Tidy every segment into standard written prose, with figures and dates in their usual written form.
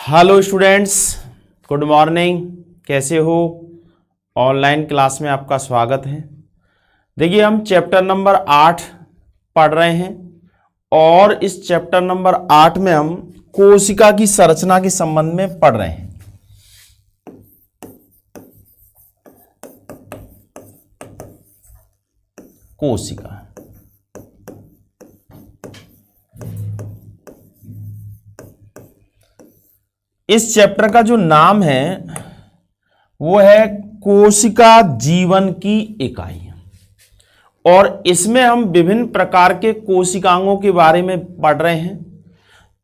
Hello students, good morning. कैसे हो? Online class में आपका स्वागत है। देखिए, हम चैप्टर नंबर 8 पढ़ रहे हैं और इस चैप्टर नंबर 8 में हम कोशिका की संरचना के संबंध में पढ़ रहे हैं। कोशिका, इस चैप्टर का जो नाम है वो है कोशिका जीवन की इकाई, और इसमें हम विभिन्न प्रकार के कोशिकांगों के बारे में पढ़ रहे हैं।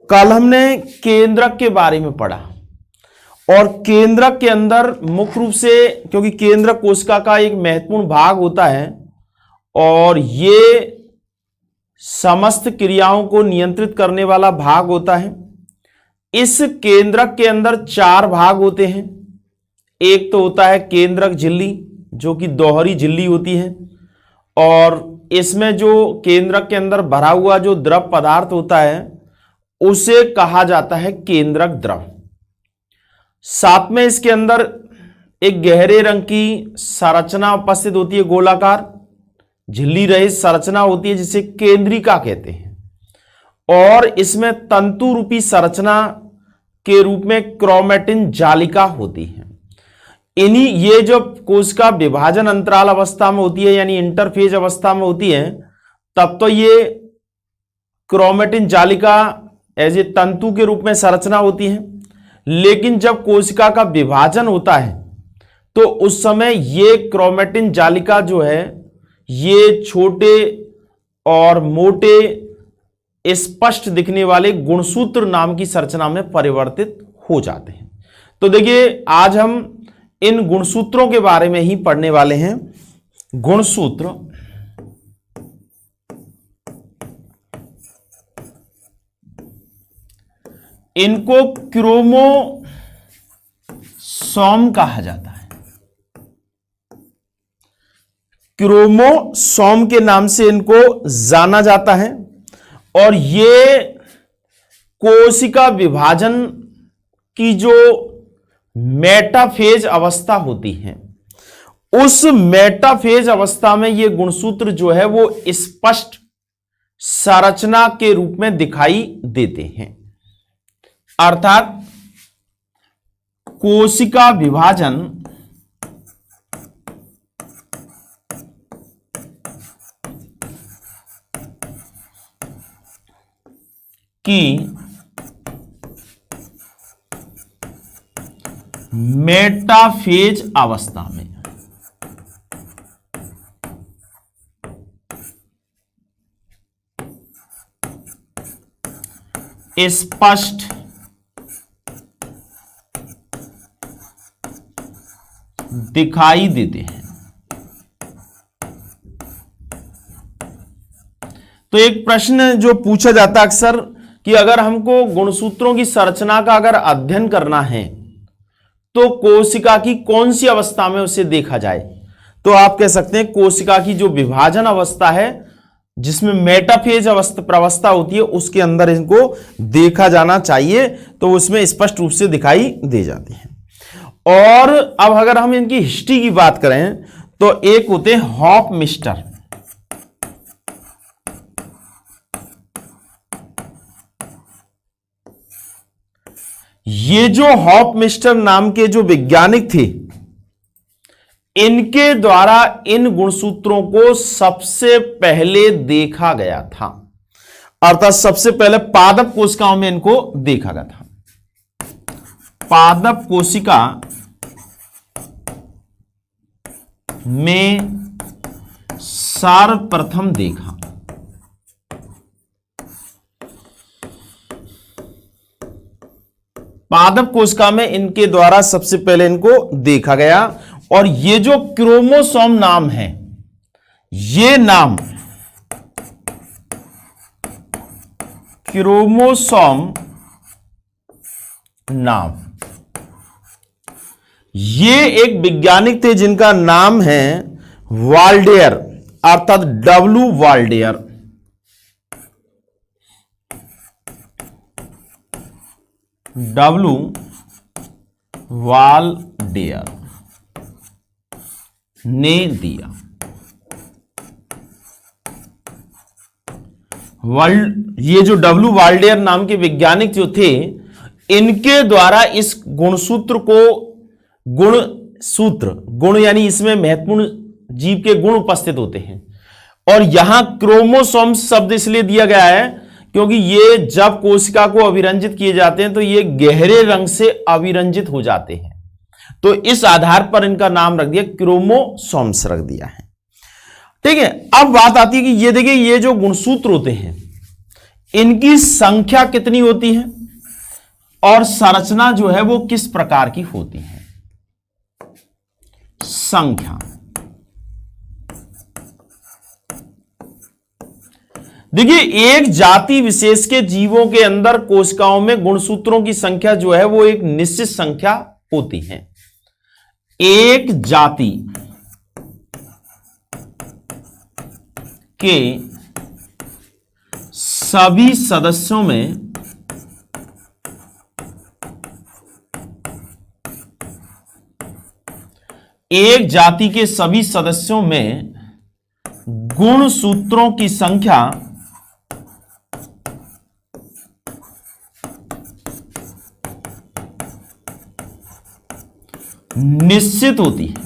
कल हमने केंद्रक के बारे में पढ़ा, और केंद्रक के अंदर मुख्य रूप से, क्योंकि केंद्रक कोशिका का एक महत्वपूर्ण भाग होता है और ये समस्त क्रियाओं को नियंत्रित करने वाला भाग होता है। इस केंद्रक के अंदर 4 भाग होते हैं। एक तो होता है केंद्रक झिल्ली, जो कि दोहरी झिल्ली होती है, और इसमें जो केंद्रक के अंदर भरा हुआ जो द्रव पदार्थ होता है उसे कहा जाता है केंद्रक द्रव। साथ में इसके अंदर एक गहरे रंग की संरचना उपस्थित होती है, गोलाकार झिल्ली रहित संरचना होती है जिसे केंद्रिका कहते हैं, और इसमें तंतु रूपी संरचना के रूप में क्रोमैटिन जालिका होती है। ये जो कोशिका विभाजन अंतराल अवस्था में होती है, यानी इंटरफेज अवस्था में होती है, तब तो ये क्रोमैटिन जालिका एज ए तंतु के रूप में संरचना होती है। लेकिन जब कोशिका का विभाजन होता है तो उस समय ये क्रोमैटिन जालिका जो है ये छोटे और मोटे स्पष्ट दिखने वाले गुणसूत्र नाम की संरचना में परिवर्तित हो जाते हैं। तो देखिए, आज हम इन गुणसूत्रों के बारे में ही पढ़ने वाले हैं। गुणसूत्र, इनको क्रोमोसोम कहा जाता है। क्रोमोसोम के नाम से इनको जाना जाता है, और ये कोशिका विभाजन की जो मेटाफेज अवस्था होती है, उस मेटाफेज अवस्था में ये गुणसूत्र जो है वो स्पष्ट संरचना के रूप में दिखाई देते हैं। अर्थात कोशिका विभाजन की मेटाफेज अवस्था में स्पष्ट दिखाई देते हैं। तो एक प्रश्न जो पूछा जाता है अक्सर कि अगर हमको गुणसूत्रों की संरचना का अगर अध्ययन करना है तो कोशिका की कौन सी अवस्था में उसे देखा जाए, तो आप कह सकते हैं कोशिका की जो विभाजन अवस्था है जिसमें मेटाफेज प्रवस्था होती है उसके अंदर इनको देखा जाना चाहिए, तो उसमें स्पष्ट रूप से दिखाई दे जाती है। और अब अगर हम इनकी हिस्ट्री की बात करें तो एक होते हैं हॉफमिस्टर। ये जो हॉफमिस्टर नाम के जो वैज्ञानिक थे, इनके द्वारा इन गुणसूत्रों को सबसे पहले देखा गया था। अर्थात सबसे पहले पादप कोशिकाओं में इनको देखा गया था। पादप कोशिका में सर्वप्रथम देखा। पादप कोशिका में इनके द्वारा सबसे पहले इनको देखा गया, और ये जो क्रोमोसोम नाम है, ये नाम क्रोमोसोम नाम, ये एक वैज्ञानिक थे जिनका नाम है वाल्डेयर, अर्थात डब्ल्यू वाल्डेयर। डब्लू वाल्डेयर ने दिया। ये जो डब्लू वाल्डेयर नाम के वैज्ञानिक जो थे, इनके द्वारा इस गुणसूत्र को, गुण यानी इसमें महत्वपूर्ण जीव के गुण उपस्थित होते हैं, और यहां क्रोमोसोम्स शब्द इसलिए दिया गया है क्योंकि ये जब कोशिका को अभिरंजित किए जाते हैं तो ये गहरे रंग से अभिरंजित हो जाते हैं, तो इस आधार पर इनका नाम रख दिया, क्रोमोसोम्स रख दिया है। ठीक है, अब बात आती है कि ये देखिए, ये जो गुणसूत्र होते हैं इनकी संख्या कितनी होती है और संरचना जो है वो किस प्रकार की होती है। संख्या, देखिए, एक जाति विशेष के जीवों के अंदर कोशिकाओं में गुणसूत्रों की संख्या जो है वो एक निश्चित संख्या होती है। एक जाति के सभी सदस्यों में गुणसूत्रों की संख्या निश्चित होती है।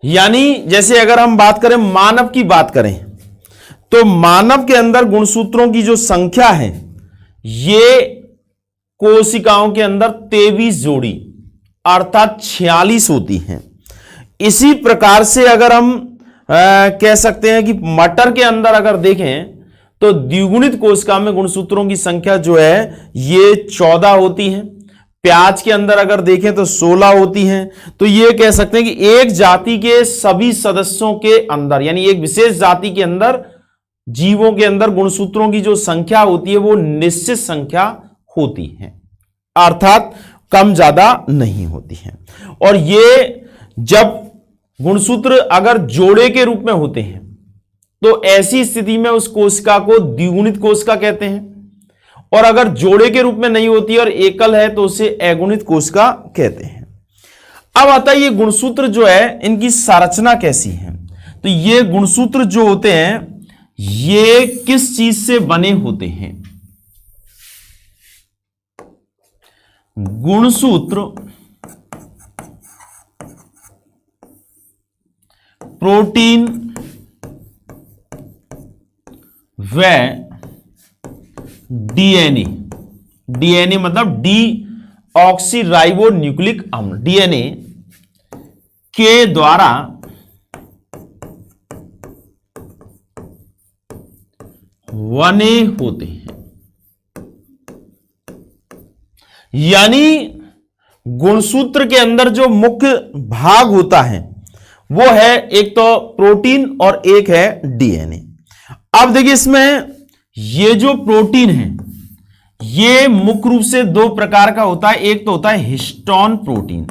यानी जैसे अगर हम बात करें, मानव की बात करें, तो मानव के अंदर गुणसूत्रों की जो संख्या है ये कोशिकाओं के अंदर 23 जोड़ी अर्थात 46 होती है। इसी प्रकार से अगर हम कह सकते हैं कि मटर के अंदर अगर देखें तो द्विगुणित कोशिका में गुणसूत्रों की संख्या जो है ये 14 होती है। प्याज के अंदर अगर देखें तो 16 होती हैं। तो ये कह सकते हैं कि एक जाति के सभी सदस्यों के अंदर, यानी एक विशेष जाति के अंदर, जीवों के अंदर गुणसूत्रों की जो संख्या होती है वो निश्चित संख्या होती है, अर्थात कम ज्यादा नहीं होती है। और ये जब गुणसूत्र अगर जोड़े के रूप में होते हैं तो ऐसी स्थिति में उस कोशिका को द्विगुणित कोशिका कहते हैं, और अगर जोड़े के रूप में नहीं होती और एकल है तो उसे अगुणित कोशिका कहते हैं। अब आता है ये गुणसूत्र जो है इनकी संरचना कैसी है। तो ये गुणसूत्र जो होते हैं ये किस चीज से बने होते हैं। गुणसूत्र प्रोटीन व डीएनए, डीएनए मतलब डी ऑक्सीराइबो न्यूक्लिक अम्ल, डीएनए के द्वारा बने होते हैं। यानी गुणसूत्र के अंदर जो मुख्य भाग होता है वो है एक तो प्रोटीन और एक है डीएनए। अब देखिए इसमें ये जो प्रोटीन है ये मुख्य रूप से दो प्रकार का होता है। एक तो होता है हिस्टोन प्रोटीन,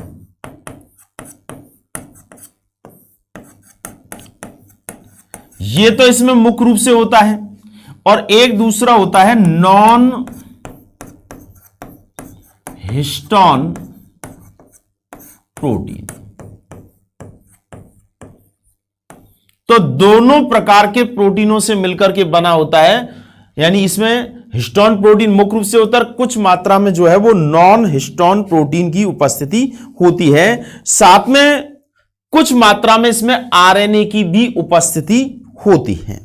ये तो इसमें मुख्य रूप से होता है, और एक दूसरा होता है नॉन हिस्टोन प्रोटीन। तो दोनों प्रकार के प्रोटीनों से मिलकर के बना होता है। यानी इसमें हिस्टोन प्रोटीन मुख्य रूप से होता है, कुछ मात्रा में जो है वो नॉन हिस्टोन प्रोटीन की उपस्थिति होती है। साथ में कुछ मात्रा में इसमें आरएनए की भी उपस्थिति होती है।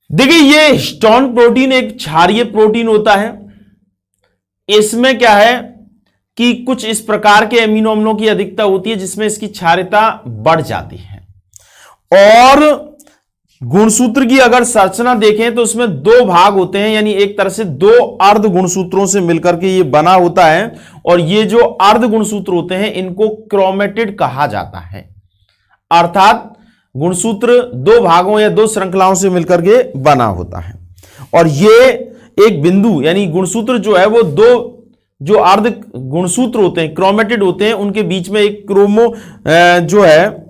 देखिए ये हिस्टोन प्रोटीन एक क्षारीय प्रोटीन होता है। इसमें क्या है कि कुछ इस प्रकार के एमिनो अम्लों की अधिकता होती है जिसमें इसकी क्षारीयता बढ़ जाती है। और गुणसूत्र की अगर संरचना देखें तो उसमें दो भाग होते हैं, यानी एक तरह से दो अर्ध गुणसूत्रों से मिलकर के ये बना होता है। और ये जो अर्ध गुणसूत्र होते हैं इनको क्रोमेटिड कहा जाता है, अर्थात गुणसूत्र दो भागों या दो श्रृंखलाओं से मिलकर के बना होता है। और ये एक बिंदु, यानी गुणसूत्र जो है वो दो जो अर्ध गुणसूत्र होते हैं क्रोमेटिड होते हैं, उनके बीच में एक क्रोमो जो है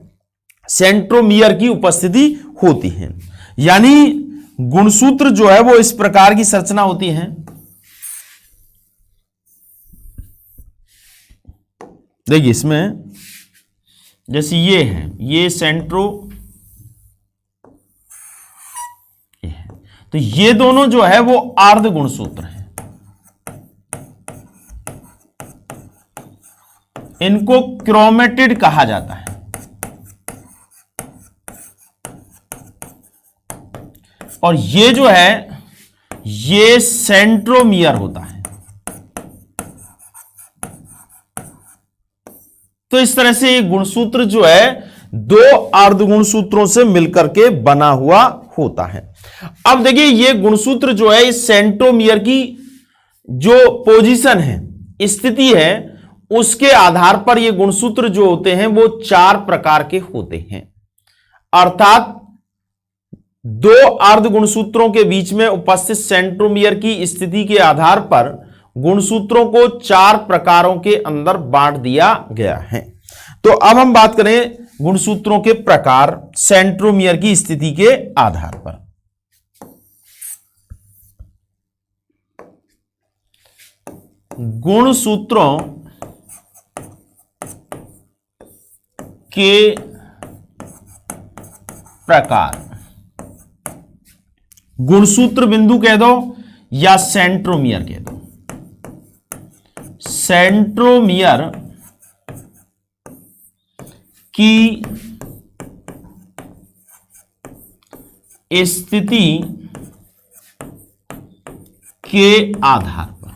सेंट्रोमियर की उपस्थिति होती है। यानी गुणसूत्र जो है वो इस प्रकार की संरचना होती है। देखिए इसमें जैसे ये है, ये तो ये दोनों जो है वो अर्ध गुणसूत्र हैं। इनको क्रोमेटिड कहा जाता है। और ये जो है ये सेंट्रोमियर होता है। तो इस तरह से ये गुणसूत्र जो है दो अर्ध गुणसूत्रों से मिलकर के बना हुआ होता है। अब देखिए ये गुणसूत्र जो है इस सेंट्रोमियर की जो पोजीशन है, स्थिति है, उसके आधार पर ये गुणसूत्र जो होते हैं वो 4 प्रकार के होते हैं। अर्थात दो अर्ध गुणसूत्रों के बीच में उपस्थित सेंट्रोमियर की स्थिति के आधार पर गुणसूत्रों को 4 प्रकारों के अंदर बांट दिया गया है। तो अब हम बात करें गुणसूत्रों के प्रकार सेंट्रोमियर की स्थिति के आधार पर। गुणसूत्रों के प्रकार, गुणसूत्र बिंदु कह दो या सेंट्रोमियर कह दो। सेंट्रोमियर की स्थिति के आधार पर,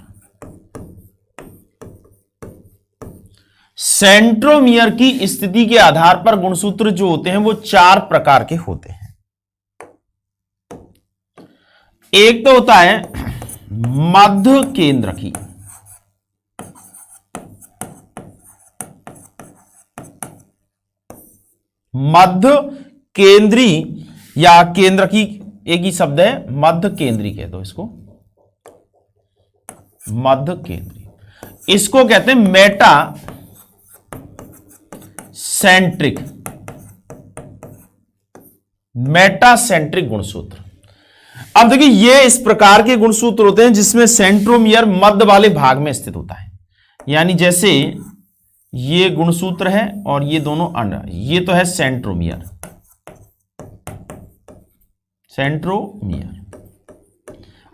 सेंट्रोमियर की स्थिति के आधार पर गुणसूत्र जो होते हैं वो 4 प्रकार के होते हैं। एक तो होता है मध्य केंद्रकी, मध्य केंद्री या केंद्रकी एक ही शब्द है, मध्य केंद्री कह दो इसको, मध्य केंद्री। इसको कहते हैं मेटा सेंट्रिक, मेटासेंट्रिक गुणसूत्र। अब देखिए ये इस प्रकार के गुणसूत्र होते हैं जिसमें सेंट्रोमियर मध्य वाले भाग में स्थित होता है। यानी जैसे ये गुणसूत्र है और ये दोनों अंडा, ये तो है सेंट्रोमियर, सेंट्रोमियर,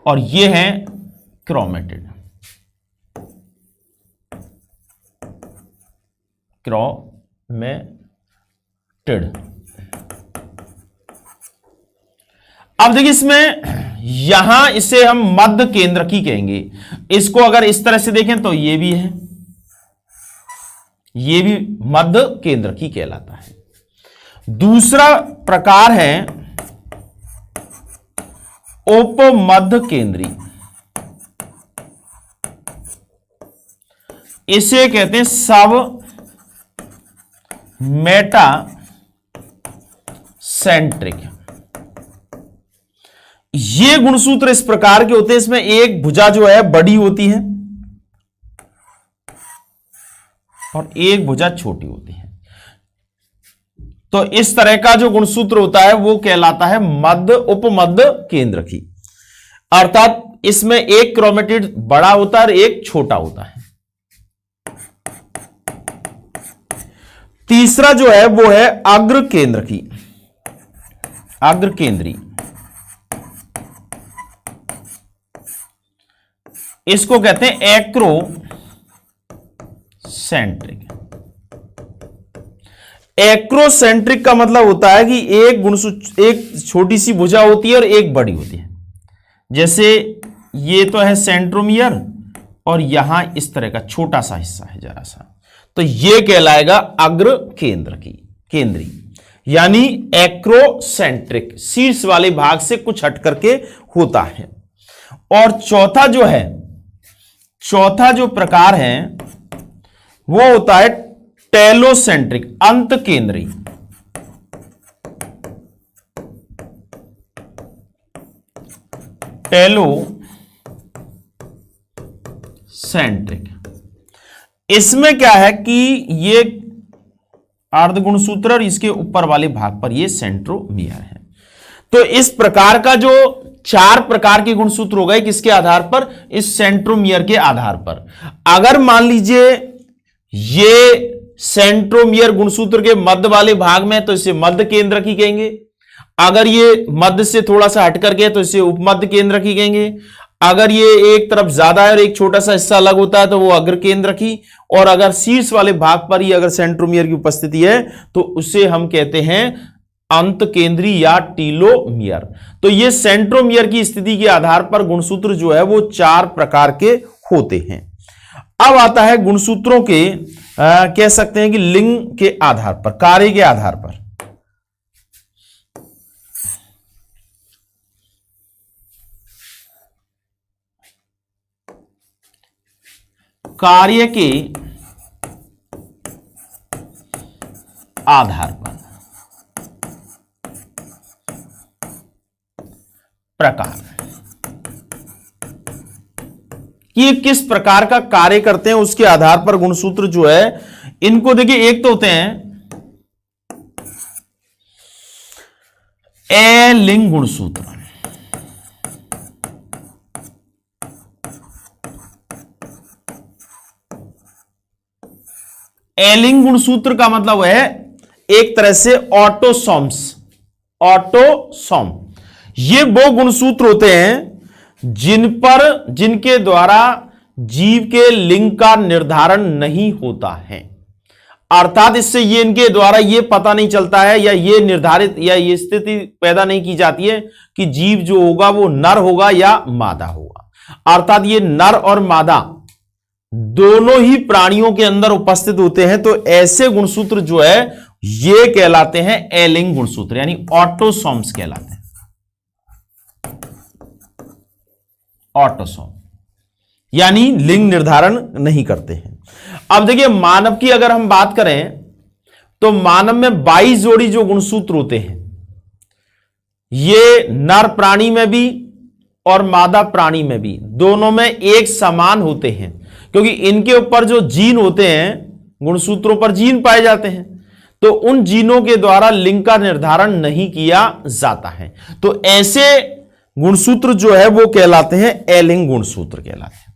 और ये है क्रोमेटिड, क्रोमेटिड। अब देखिए इसमें यहां इसे हम मध्य केंद्रकी कहेंगे। इसको अगर इस तरह से देखें तो ये भी है, ये भी मध्य केंद्रकी कहलाता है। दूसरा प्रकार है उपमध्य केंद्री, इसे कहते हैं सब मेटा सेंट्रिक। ये गुणसूत्र इस प्रकार के होते हैं, इसमें एक भुजा जो है बड़ी होती है और एक भुजा छोटी होती है। तो इस तरह का जो गुणसूत्र होता है वो कहलाता है मध्य उपमध्य केंद्रकी। अर्थात इसमें एक क्रोमेटिड बड़ा होता है और एक छोटा होता है। तीसरा जो है वो है अग्र केंद्रकी, अग्र केंद्री। इसको कहते हैं एक्रोसेंट्रिक। एक्रोसेंट्रिक का मतलब होता है कि एक छोटी सी भुजा होती है और एक बड़ी होती है। जैसे ये तो है सेंट्रोमियर और यहां इस तरह का छोटा सा हिस्सा है जरा सा, तो ये कहलाएगा अग्र केंद्री, यानी एक्रोसेंट्रिक, शीर्ष वाले भाग से कुछ हट करके होता है। और चौथा जो प्रकार है वो होता है टेलोसेंट्रिक, अंत केंद्री। टेलोसेंट्रिक, इसमें क्या है कि ये अर्ध गुणसूत्र और इसके ऊपर वाले भाग पर ये सेंट्रोमियर है। तो इस प्रकार का जो 4 प्रकार के गुणसूत्र हो गए, किसके आधार पर? इस सेंट्रोमियर के आधार पर। अगर मान लीजिए ये सेंट्रोमियर गुणसूत्र के मध्य वाले भाग में, तो इसे मध्य केंद्रकी कहेंगे। अगर ये मध्य से थोड़ा सा हट करके तो इसे उपमध्य केंद्रकी कहेंगे। अगर ये एक तरफ ज्यादा है और एक छोटा सा हिस्सा अलग होता है तो वो अग्र केंद्रकी। और अगर शीर्ष वाले भाग पर ही अगर सेंट्रोमियर की उपस्थिति है तो उसे हम कहते हैं अंत केंद्री या टीलोमियर। तो ये सेंट्रोमियर की स्थिति के आधार पर गुणसूत्र जो है वो 4 प्रकार के होते हैं। अब आता है गुणसूत्रों के कह सकते हैं कि लिंग के आधार पर, कार्य के आधार पर। कार्य के आधार पर प्रकार, कि किस प्रकार का कार्य करते हैं उसके आधार पर गुणसूत्र जो है, इनको देखिए, एक तो होते हैं अलिंग गुणसूत्र। अलिंग गुणसूत्र का मतलब है एक तरह से ऑटोसोम्स, ऑटोसोम। ये वो गुणसूत्र होते हैं जिनके द्वारा जीव के लिंग का निर्धारण नहीं होता है। अर्थात इससे ये इनके द्वारा ये पता नहीं चलता है या ये निर्धारित या ये स्थिति पैदा नहीं की जाती है कि जीव जो होगा वो नर होगा या मादा होगा। अर्थात ये नर और मादा दोनों ही प्राणियों के अंदर उपस्थित होते हैं। तो ऐसे गुणसूत्र जो है ये कहलाते हैं अलिंग गुणसूत्र, यानी ऑटोसोम्स कहलाते हैं। ऑटोसोम यानी लिंग निर्धारण नहीं करते हैं। अब देखिए, मानव की अगर हम बात करें तो मानव में 22 जोड़ी जो गुणसूत्र होते हैं, ये नर प्राणी में भी और मादा प्राणी में भी, दोनों में एक समान होते हैं, क्योंकि इनके ऊपर जो जीन होते हैं, गुणसूत्रों पर जीन पाए जाते हैं, तो उन जीनों के द्वारा लिंग का निर्धारण नहीं किया जाता है। तो ऐसे गुणसूत्र जो है वो कहलाते हैं अलिंग गुणसूत्र कहलाते हैं।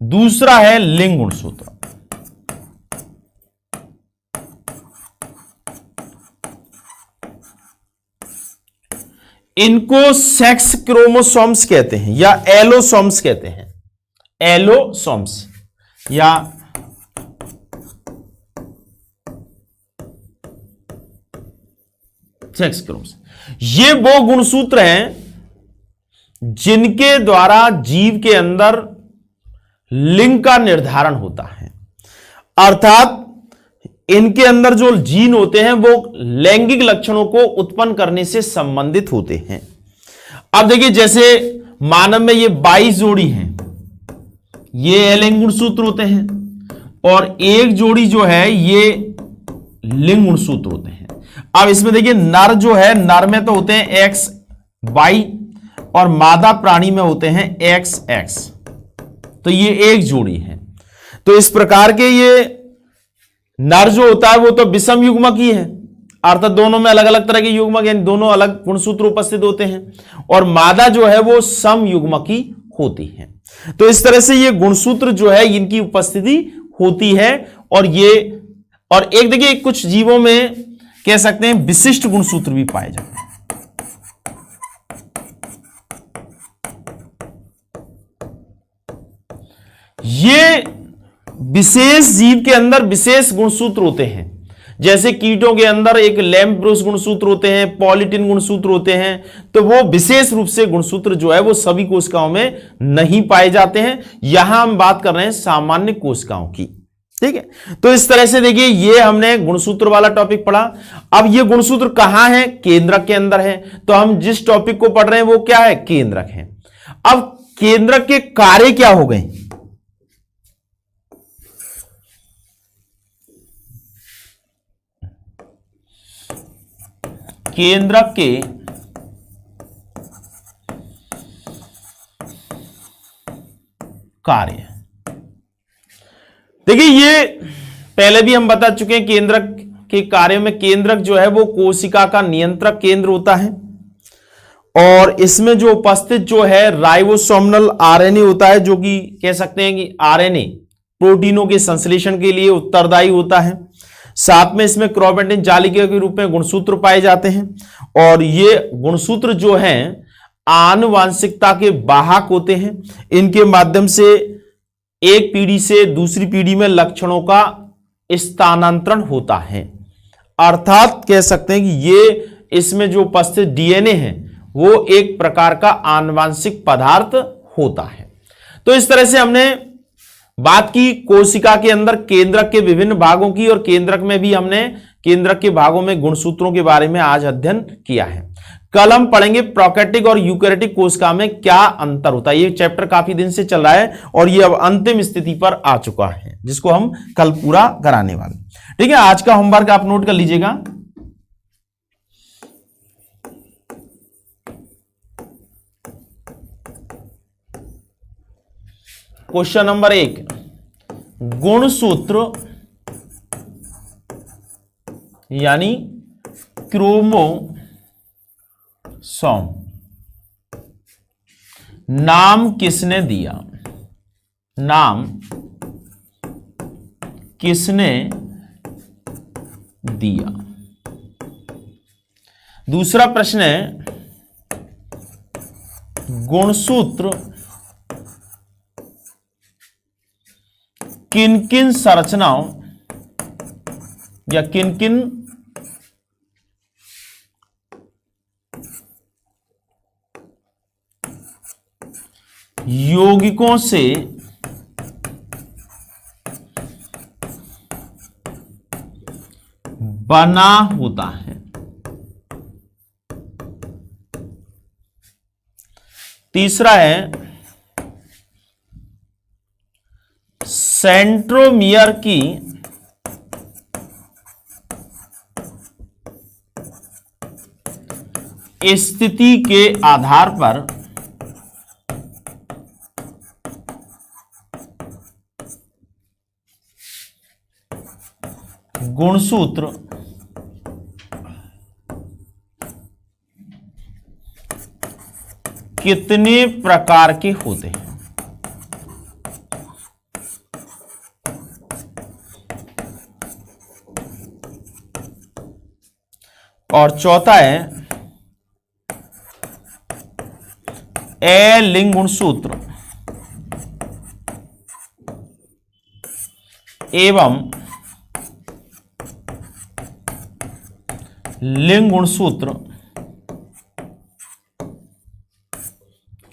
दूसरा है लिंग गुणसूत्र। इनको सेक्स क्रोमोसोम्स कहते हैं या एलोसोम्स कहते हैं, एलोसोम्स या सेक्स क्रोमोसोम। ये वो गुणसूत्र हैं जिनके द्वारा जीव के अंदर लिंग का निर्धारण होता है। अर्थात इनके अंदर जो जीन होते हैं वो लैंगिक लक्षणों को उत्पन्न करने से संबंधित होते हैं। अब देखिए, जैसे मानव में ये 22 जोड़ी हैं, ये अलिंग गुणसूत्र होते हैं, और एक जोड़ी जो है ये लिंग गुणसूत्र होते हैं। अब इसमें देखिए, नर जो है, नर में तो होते हैं XY और मादा प्राणी में होते हैं XX। तो ये एक जोड़ी है। तो इस प्रकार के ये नर जो होता है वो तो विषम युग्मक ही है, अर्थात दोनों में अलग अलग तरह के युग्मक, यानी दोनों अलग गुणसूत्र उपस्थित होते हैं, और मादा जो है वो सम युग्मकी होती है। तो इस तरह से ये गुणसूत्र जो है इनकी उपस्थिति होती है। और एक देखिए, कुछ जीवों में कह सकते हैं विशिष्ट गुणसूत्र भी पाए जाते हैं। ये विशेष जीव के अंदर विशेष गुणसूत्र होते हैं। जैसे कीटों के अंदर एक लैम्प ब्रूस गुणसूत्र होते हैं, पॉलीटिन गुणसूत्र होते हैं, तो वो विशेष रूप से गुणसूत्र जो है वो सभी कोशिकाओं में नहीं पाए जाते हैं। यहां हम बात कर रहे हैं सामान्य कोशिकाओं की, ठीक है। तो इस तरह से देखिए, ये हमने गुणसूत्र वाला टॉपिक पढ़ा। अब ये गुणसूत्र कहां है? केंद्रक के अंदर है। तो हम जिस टॉपिक को पढ़ रहे हैं वो क्या है? केंद्रक है। अब केंद्रक के कार्य क्या हो गए? केंद्रक के कार्य, देखिए ये पहले भी हम बता चुके हैं केंद्रक के कार्य में केंद्रक जो है वो कोशिका का नियंत्रक केंद्र होता है और इसमें जो उपस्थित जो है राइबोसोमल आरएनए होता है, जो कि कह सकते हैं कि आरएनए प्रोटीनों के संश्लेषण के लिए उत्तरदायी होता है। साथ में इसमें क्रोमेटिन जालिका के रूप में गुणसूत्र पाए जाते हैं और ये गुणसूत्र जो हैं आनुवांशिकता के वाहक होते हैं। इनके माध्यम से एक पीढ़ी से दूसरी पीढ़ी में लक्षणों का स्थानांतरण होता है, अर्थात कह सकते हैं कि ये इसमें जो उपस्थित डीएनए है वो एक प्रकार का आनुवांशिक पदार्थ होता है। तो इस तरह से हमने बात की कोशिका के अंदर केंद्रक के विभिन्न भागों की और केंद्रक में भी हमने केंद्रक के भागों में गुणसूत्रों के बारे में आज अध्ययन किया है। कल हम पढ़ेंगे प्रोकैरियोटिक और यूकैरियोटिक कोशिका में क्या अंतर होता है। ये चैप्टर काफी दिन से चल रहा है और ये अब अंतिम स्थिति पर आ चुका है जिसको हम कल पूरा कराने वाले। ठीक है, आज का होमवर्क आप नोट कर लीजिएगा। क्वेश्चन नंबर 1, गुणसूत्र यानी क्रोमोसोम नाम किसने दिया? नाम किसने दिया? दूसरा प्रश्न है, गुणसूत्र किन किन संरचनाओं या किन किन यौगिकों से बना होता है? तीसरा है, सेंट्रोमियर की स्थिति के आधार पर गुणसूत्र कितने प्रकार के होते हैं? और चौथा है, लिंग गुणसूत्र एवं लिंग गुणसूत्र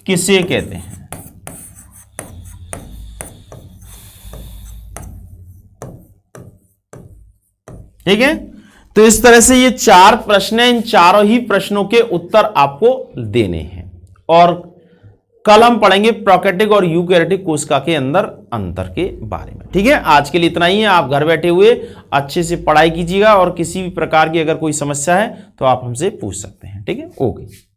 किसे कहते हैं? ठीक है, तो इस तरह से ये 4 प्रश्न हैं। इन चारों ही प्रश्नों के उत्तर आपको देने हैं और कल हम पढ़ेंगे प्रोकैरियोटिक और यूकैरियोटिक कोशिका के अंदर अंतर के बारे में। ठीक है, आज के लिए इतना ही है। आप घर बैठे हुए अच्छे से पढ़ाई कीजिएगा और किसी भी प्रकार की अगर कोई समस्या है तो आप हमसे पूछ सकते हैं। ठीक है, ओके।